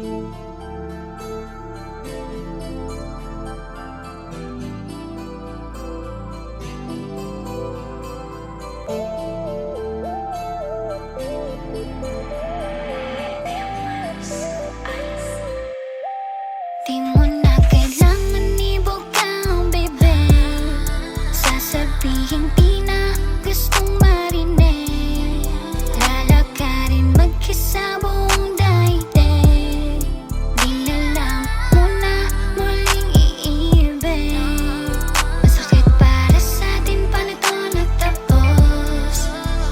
Di mo na kailangan ibugaw, baby. Sasabihin di na gustong marinig. Lalakarin mag-isa buong daigdig. Di na lang muna muling iibig. Masakit para sa atin, paano ito nagtapos?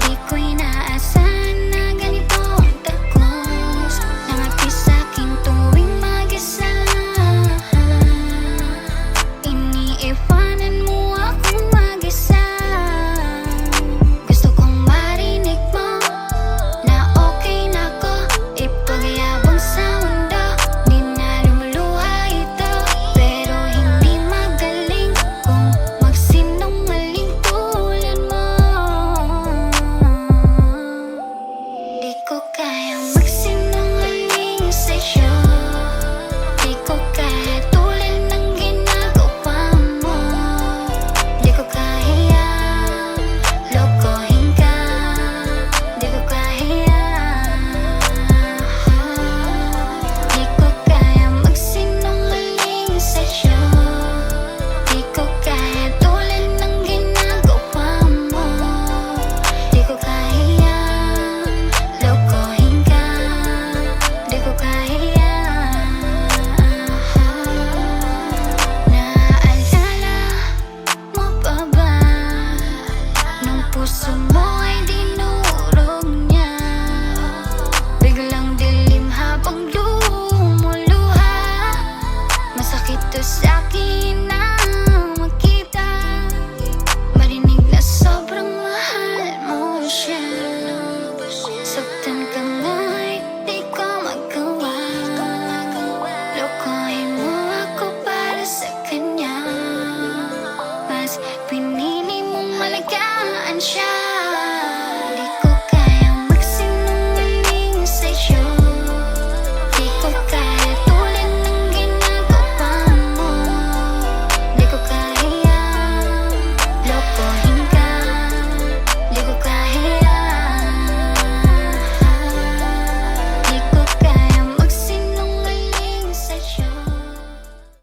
Di ko inaasahan na ganito ang tagos. Nangati sa'king tuwing mag-isa. Iniiwanan mo akong mag-isa. Gusto kong marinig mo na okay na ko. Ipagyabang sa mundo, di na lumuluha ito. Pero hindi magaling kung magsinungaling tulad mo. Di ko kayang magsinungaling sa'yo. Di ko kaya tulad ng ginagawa mo. Di ko kaya lokohin ka. Di ko kaya. Di ko kaya magsinungaling sa'yo. Di ko kaya tulad ng ginagawa mo. Di ko kaya lokohin ka. Di ko kaya. Naaalala mo pa ba nung puso mo ay dinurog niya? Biglang dilim habang lumuluha. Masakit to sa'kin na makita, marinig na sobrang mahal mo siya. Saktan ka nga'y di ko magawa. Lokohin mo ako para sa kanya. Mas pinili mong malagaan siya.